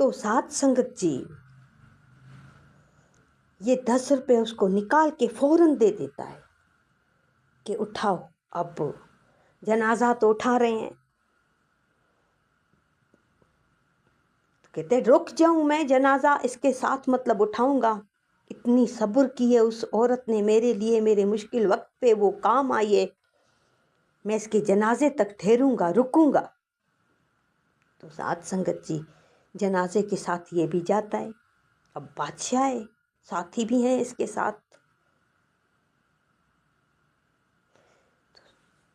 तो साथ संगत जी ये 10 रुपये उसको निकाल के फौरन दे देता है कि उठाओ, अब जनाजा तो उठा रहे हैं। तो कहते रुक जाऊं मैं, जनाजा इसके साथ मतलब उठाऊंगा। इतनी सब्र की है उस औरत ने मेरे लिए, मेरे मुश्किल वक्त पे वो काम आई है, मैं इसके जनाजे तक ठहरूंगा, रुकूंगा। तो साथ संगत जी जनाजे के साथ ये भी जाता है। अब बादशाह है, साथी भी हैं इसके साथ।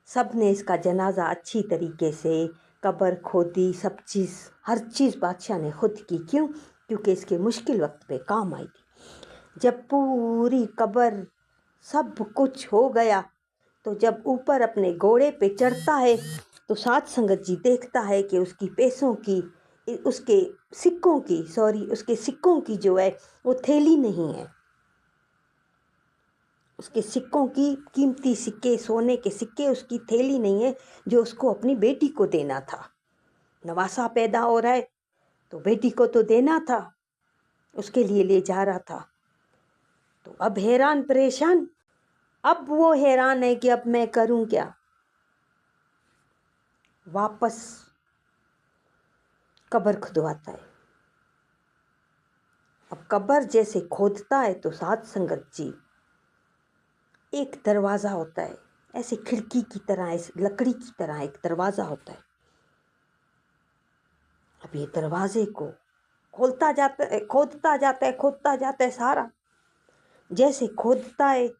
सब ने इसका जनाजा अच्छी तरीके से कब्र खोदी, सब चीज़, हर चीज़ बादशाह ने खुद की। क्यों? क्योंकि इसके मुश्किल वक्त पे काम आई थी। जब पूरी कब्र सब कुछ हो गया तो जब ऊपर अपने घोड़े पे चढ़ता है तो साथ संगत जी देखता है कि उसकी पैसों की, उसके सिक्कों की जो है वो थैली नहीं है। उसके सिक्कों की, कीमती सिक्के, सोने के सिक्के, उसकी थैली नहीं है जो उसको अपनी बेटी को देना था। नवासा पैदा हो रहा है तो बेटी को तो देना था, उसके लिए ले जा रहा था। तो अब हैरान परेशान, अब वो हैरान है कि अब मैं करूं क्या। वापस कब्र खुदवाता है। अब कब्र जैसे खोदता है तो साथ संगत जी एक दरवाज़ा होता है, ऐसे खिड़की की तरह, ऐसे लकड़ी की तरह एक दरवाज़ा होता है। अब ये दरवाजे को खोदता जाता है सारा। जैसे खोदता है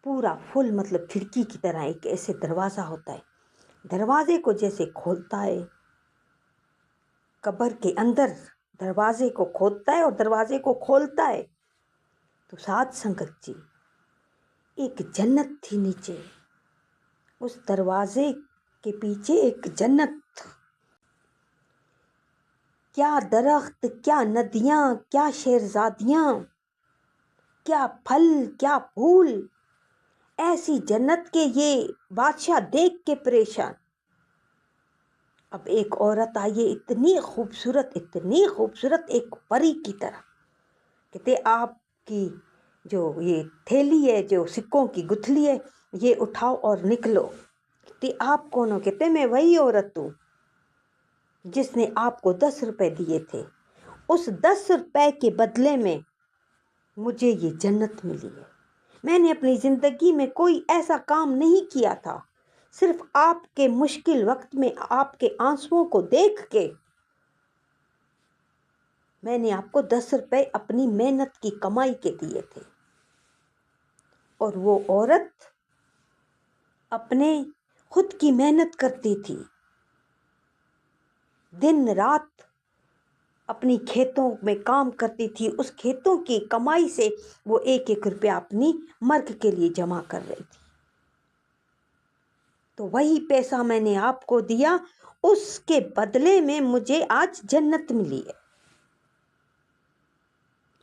पूरा फुल, मतलब खिड़की की तरह एक ऐसे दरवाज़ा होता है। दरवाजे को जैसे खोलता है, कब्र के अंदर दरवाजे को खोदता है और दरवाजे को खोलता है तो साथ संगत जी एक जन्नत थी नीचे। उस दरवाजे के पीछे एक जन्नत। क्या दरख्त, क्या नदियाँ, क्या शेरजादियाँ, क्या फल, क्या फूल। ऐसी जन्नत के ये बादशाह देख के परेशान। अब एक औरत आई है, इतनी खूबसूरत, एक परी की तरह। कहते आपकी जो ये थैली है, जो सिक्कों की गुथली है, ये उठाओ और निकलो। कहते आप कौन हो? कहते मैं वही औरत हूँ जिसने आपको 10 रुपए दिए थे। उस 10 रुपए के बदले में मुझे ये जन्नत मिली है। मैंने अपनी ज़िंदगी में कोई ऐसा काम नहीं किया था, सिर्फ आपके मुश्किल वक्त में आपके आंसुओं को देख के मैंने आपको 10 रुपए अपनी मेहनत की कमाई के दिए थे। और वो औरत अपने खुद की मेहनत करती थी, दिन रात अपनी खेतों में काम करती थी। उस खेतों की कमाई से वो एक एक रुपया अपनी मर्ग के लिए जमा कर रही थी। तो वही पैसा मैंने आपको दिया, उसके बदले में मुझे आज जन्नत मिली है।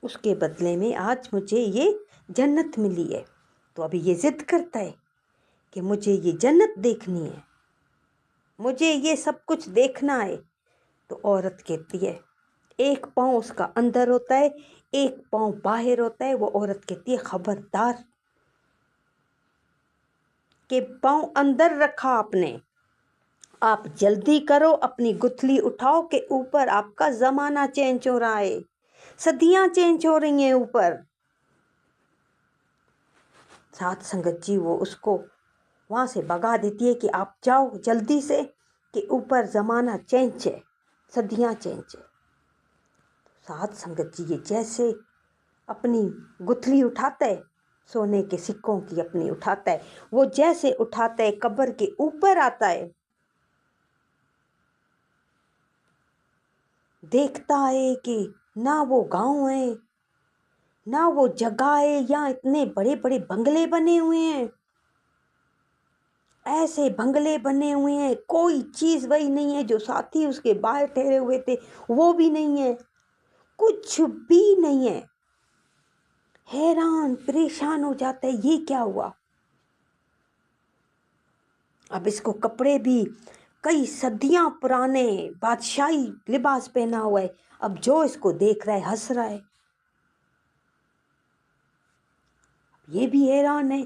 उसके बदले में आज मुझे ये जन्नत मिली है। तो अभी ये जिद करता है कि मुझे ये जन्नत देखनी है, मुझे ये सब कुछ देखना है। तो औरत कहती है, एक पाँव उसका अंदर होता है, एक पाँव बाहर होता है। वो औरत कहती है खबरदार, के पाँव अंदर रखा आपने, आप जल्दी करो, अपनी गुथली उठाओ के ऊपर आपका ज़माना चेंज हो रहा है, सदियाँ चेंज हो रही हैं ऊपर। साथ संगत जी वो उसको वहाँ से भगा देती है कि आप जाओ जल्दी से, कि ऊपर ज़माना चेंज है, सदियाँ चेंज है। साथ संगत जी ये जैसे अपनी गुथली उठाता है, सोने के सिक्कों की अपनी उठाता है, वो जैसे उठाता है कब्र के ऊपर आता है, देखता है कि ना वो गांव है, ना वो जगह है, यहाँ इतने बड़े बड़े बंगले बने हुए हैं, ऐसे बंगले बने हुए हैं, कोई चीज़ वही नहीं है। जो साथी उसके बाहर ठहरे हुए थे वो भी नहीं है, कुछ भी नहीं है। हैरान परेशान हो जाता है, ये क्या हुआ। अब इसको कपड़े भी कई सदियां पुराने बादशाही लिबास पहना हुआ है, अब जो इसको देख रहा है हंस रहा है। ये भी हैरान है,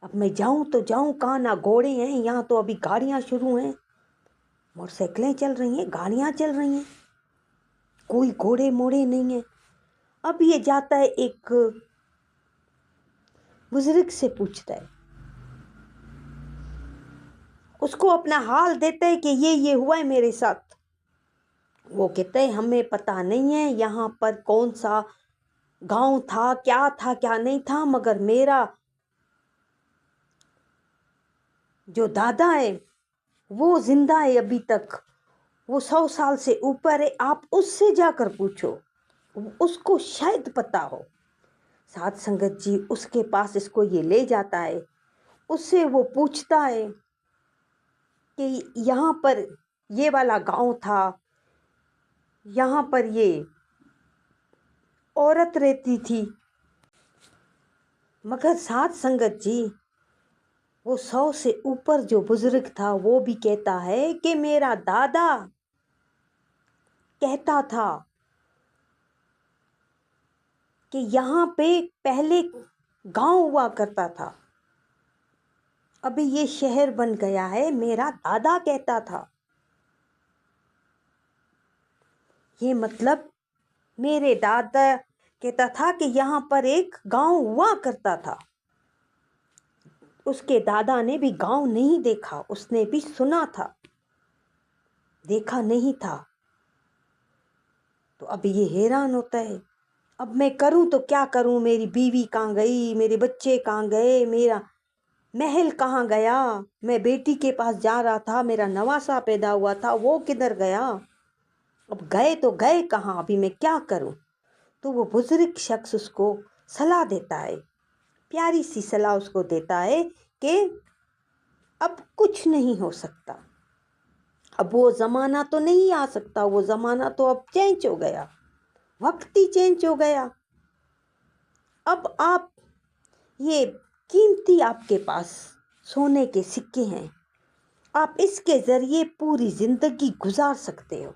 अब मैं जाऊं तो जाऊं कहाँ, ना घोड़े हैं यहाँ तो अभी गाड़ियां शुरू हैं, मोटरसाइकिलें चल रही हैं, गाड़ियां चल रही हैं, कोई घोड़े मोड़े नहीं है। अब ये जाता है एक बुजुर्ग से पूछता है, उसको अपना हाल देता है कि ये हुआ है मेरे साथ। वो कहते हैं हमें पता नहीं है यहाँ पर कौन सा गांव था क्या नहीं था, मगर मेरा जो दादा है वो जिंदा है अभी तक, वो 100 साल से ऊपर है, आप उससे जाकर पूछो, उसको शायद पता हो। साध संगत जी उसके पास इसको ये ले जाता है, उससे वो पूछता है कि यहाँ पर ये वाला गांव था, यहाँ पर ये औरत रहती थी। मगर साध संगत जी वो 100 से ऊपर जो बुजुर्ग था वो भी कहता है कि मेरा दादा कहता था कि यहाँ पे पहले गांव हुआ करता था, अभी ये शहर बन गया है, मेरा दादा कहता था। ये मतलब मेरे दादा कहता था कि यहाँ पर एक गांव हुआ करता था। उसके दादा ने भी गांव नहीं देखा, उसने भी सुना था, देखा नहीं था। तो अब ये हैरान होता है, अब मैं करूं तो क्या करूं, मेरी बीवी कहाँ गई, मेरे बच्चे कहाँ गए, मेरा महल कहाँ गया, मैं बेटी के पास जा रहा था, मेरा नवासा पैदा हुआ था वो किधर गया, अब गए तो गए कहाँ, अभी मैं क्या करूं। तो वो बुजुर्ग शख्स उसको सलाह देता है, प्यारी सी सलाह उसको देता है कि अब कुछ नहीं हो सकता, अब वो ज़माना तो नहीं आ सकता, वो ज़माना तो अब चेंज हो गया, वक्त ही चेंज हो गया। अब आप ये कीमती आपके पास सोने के सिक्के हैं, आप इसके ज़रिए पूरी ज़िंदगी गुजार सकते हो।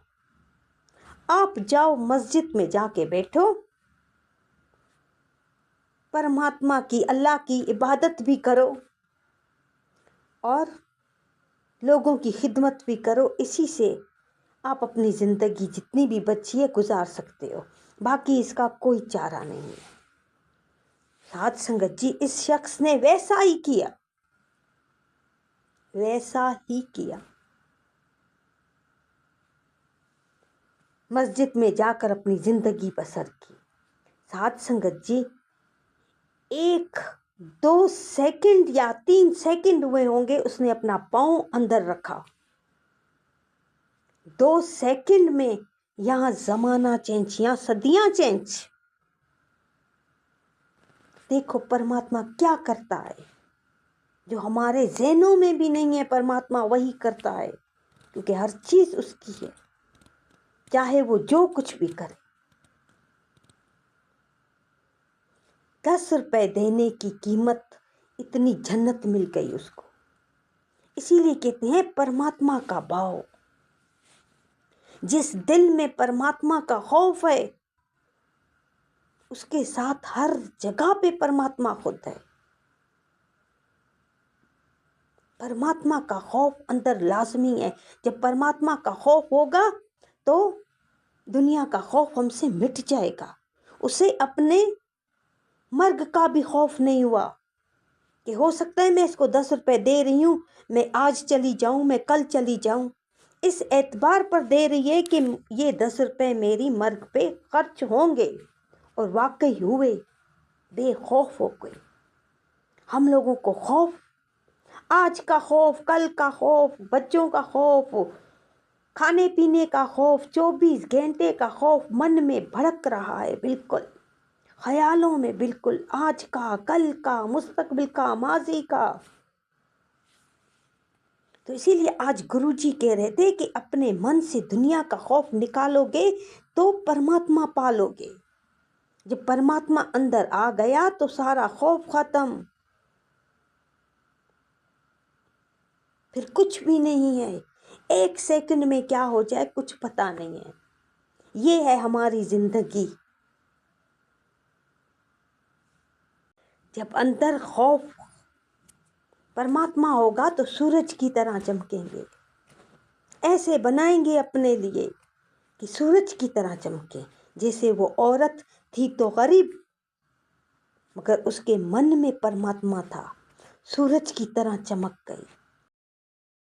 आप जाओ मस्जिद में जाके बैठो, परमात्मा की अल्लाह की इबादत भी करो और लोगों की खिदमत भी करो, इसी से आप अपनी ज़िंदगी जितनी भी बची है गुजार सकते हो, बाकी इसका कोई चारा नहीं है। साध संगत जी इस शख्स ने वैसा ही किया, वैसा ही किया। मस्जिद में जाकर अपनी ज़िंदगी बसर की। साध संगत जी 1-2 सेकंड या 3 सेकंड हुए होंगे, उसने अपना पाँव अंदर रखा, 2 सेकंड में यहाँ ज़माना चेंज, यहाँ सदियाँ चेंज। देखो परमात्मा क्या करता है, जो हमारे ज़हनों में भी नहीं है, परमात्मा वही करता है, क्योंकि हर चीज़ उसकी है, चाहे वो जो कुछ भी करे। 10 रुपए देने की कीमत इतनी जन्नत मिल गई उसको। इसीलिए कहते हैं परमात्मा का भाव, जिस दिल में परमात्मा का खौफ है उसके साथ हर जगह पे परमात्मा खुद है। परमात्मा का खौफ अंदर लाजमी है। जब परमात्मा का खौफ होगा तो दुनिया का खौफ हमसे मिट जाएगा। उसे अपने मर्ग का भी खौफ नहीं हुआ कि हो सकता है मैं इसको 10 रुपए दे रही हूँ, मैं आज चली जाऊँ, मैं कल चली जाऊँ, इस एतबार पर दे रही है कि ये 10 रुपए मेरी मर्ग पे खर्च होंगे, और वाकई हुए, बेखौफ हो गए। हम लोगों को खौफ, आज का खौफ, कल का खौफ, बच्चों का खौफ, खाने पीने का खौफ, 24 घंटे का खौफ मन में भड़क रहा है, बिल्कुल ख्यालों में, बिल्कुल आज का, कल का, मुस्तकबिल का, माजी का। तो इसीलिए आज गुरुजी कह रहे थे कि अपने मन से दुनिया का खौफ निकालोगे तो परमात्मा पालोगे। जब परमात्मा अंदर आ गया तो सारा खौफ खत्म, फिर कुछ भी नहीं है। एक सेकंड में क्या हो जाए कुछ पता नहीं है। ये है हमारी जिंदगी। जब अंदर खौफ परमात्मा होगा तो सूरज की तरह चमकेंगे। ऐसे बनाएंगे अपने लिए कि सूरज की तरह चमके। जैसे वो औरत थी तो गरीब, मगर उसके मन में परमात्मा था, सूरज की तरह चमक गई।